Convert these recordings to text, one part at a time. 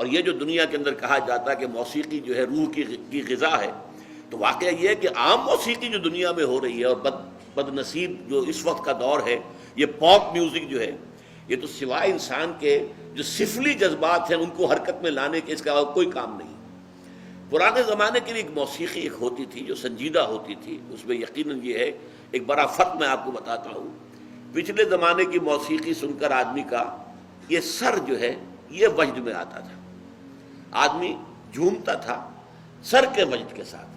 اور یہ جو دنیا کے اندر کہا جاتا ہے کہ موسیقی جو ہے روح کی غذا ہے، تو واقعہ یہ ہے کہ عام موسیقی جو دنیا میں ہو رہی ہے اور بد نصیب جو اس وقت کا دور ہے، یہ پاپ میوزک جو ہے، یہ تو سوائے انسان کے جو سفلی جذبات ہیں ان کو حرکت میں لانے کے اس کا کوئی کام نہیں۔ پرانے زمانے کی ایک موسیقی ایک ہوتی تھی جو سنجیدہ ہوتی تھی، اس میں یقیناً یہ ہے ایک بڑا فرق میں آپ کو بتاتا ہوں۔ پچھلے زمانے کی موسیقی سن کر آدمی کا یہ سر جو ہے یہ وجد میں آتا تھا، آدمی جھومتا تھا سر کے وجد کے ساتھ۔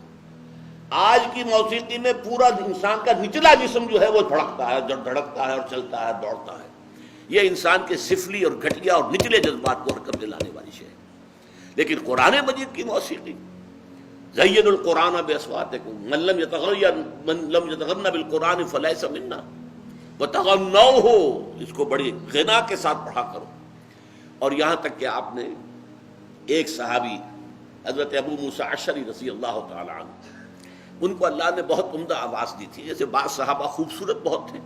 آج کی موسیقی میں پورا انسان کا نچلا جسم جو ہے وہ دھڑکتا ہے، دھڑکتا ہے اور چلتا ہے، دوڑتا ہے۔ یہ انسان کے سفلی اور گھٹیا اور نچلے جذبات کو حرکت میں لانے والی شے ہے۔ لیکن قرآن مجید کی موسیقی، زین القرآن باصواتکم من لم یتغن بالقرآن فلیس منا وتغنوہ، اس کو بڑی غنا کے ساتھ پڑھا کرو۔ اور یہاں تک کہ آپ نے ایک صحابی حضرت ابو موسیٰ اشعری رضی اللہ تعالی عنہ، ان کو اللہ نے بہت عمدہ آواز دی تھی، جیسے بعض صحابہ خوبصورت بہت تھے۔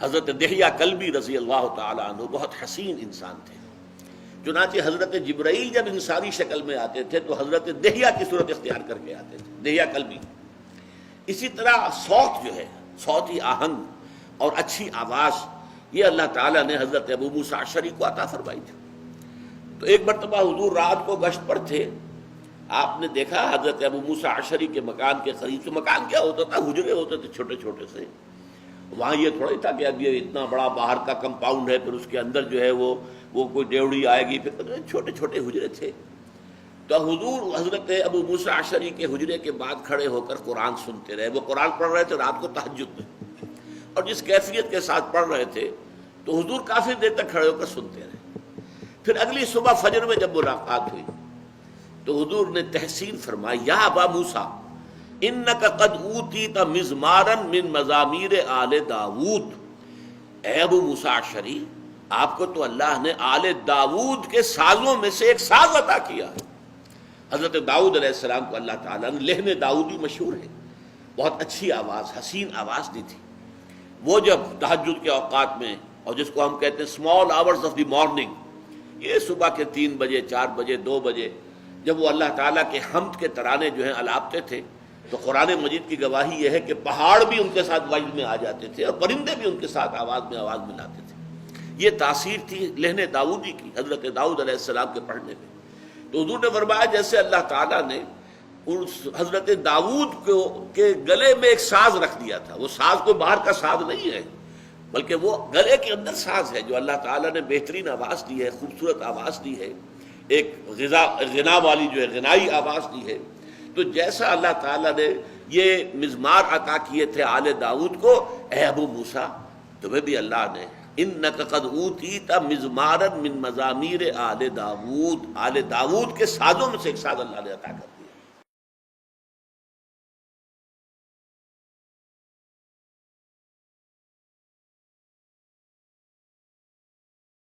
حضرت دحیہ کلبی رضی اللہ تعالی عنہ بہت حسین انسان تھے، چنانچہ حضرت جبرائیل جب انسانی شکل میں آتے تھے تو حضرت دحیہ کی صورت اختیار کر کے آتے تھے، دحیہ کلبی۔ اسی طرح صوت جو ہے، صوتی آہنگ اور اچھی آواز، یہ اللہ تعالیٰ نے حضرت ابو موسیٰ اشعری کو عطا فرمائی تھی۔ تو ایک مرتبہ حضور رات کو گشت پر تھے، آپ نے دیکھا حضرت ابو موسیٰ اشعری کے مکان کے قریب، تو مکان کیا ہوتا تھا، حجرے ہوتے تھے چھوٹے چھوٹے سے۔ وہاں یہ تھوڑا ہی تھا کہ اب یہ اتنا بڑا باہر کا کمپاؤنڈ ہے، پھر اس کے اندر جو ہے وہ کوئی ڈیوڑی آئے گی، پھر چھوٹے چھوٹے حجرے تھے۔ تو حضور حضرت ابو موسیٰ اشعری کے حجرے کے بعد کھڑے ہو کر قرآن سنتے رہے۔ وہ قرآن پڑھ رہے تھے رات کو تہجد میں، اور جس کیفیت کے ساتھ پڑھ رہے تھے تو حضور کافی دیر تک کھڑے ہو کر سنتے رہے۔ پھر اگلی صبح فجر میں جب ملاقات ہوئی تو حضور نے تحسین فرمائی، یا ابا موسیٰ انک قد اوتیت مزمارا من مزامیر آل داود، اے ابو موسیٰ اشعری، آپ کو تو اللہ نے آل داود کے سازوں میں سے ایک ساز عطا کیا ہے۔ حضرت داؤد علیہ السلام کو اللہ تعالیٰ نے لحن داؤدی مشہور ہے، بہت اچھی آواز، حسین آواز دی تھی۔ وہ جب تہجد کے اوقات میں، اور جس کو ہم کہتے ہیں small hours of the morning, یہ صبح کے 3 بجے 4 بجے 2 بجے جب وہ اللہ تعالیٰ کے حمد کے ترانے جو ہیں الاپتے تھے، تو قرآن مجید کی گواہی یہ ہے کہ پہاڑ بھی ان کے ساتھ وجد میں آ جاتے تھے اور پرندے بھی ان کے ساتھ آواز ملاتے تھے۔ یہ تاثیر تھی لحن داؤدی کی حضرت داؤد علیہ السلام کے پڑھنے میں۔ تو حضور نے فرمایا جیسے اللہ تعالیٰ نے حضرت داؤد کے گلے میں ایک ساز رکھ دیا تھا، وہ ساز کوئی باہر کا ساز نہیں ہے بلکہ وہ گلے کے اندر ساز ہے جو اللہ تعالیٰ نے بہترین آواز دی ہے، خوبصورت آواز دی ہے، ایک غنا والی جو ہے غنائی آواز دی ہے۔ تو جیسا اللہ تعالیٰ نے یہ مزمار عطا کیے تھے آل داؤد کو، اے ابو موسیٰ تمہیں بھی اللہ نے انک قد اوتیت مزمارا من مزامیر آل داؤد، آل داؤد کے سازوں میں سے ایک ساز اللہ نے عطا کر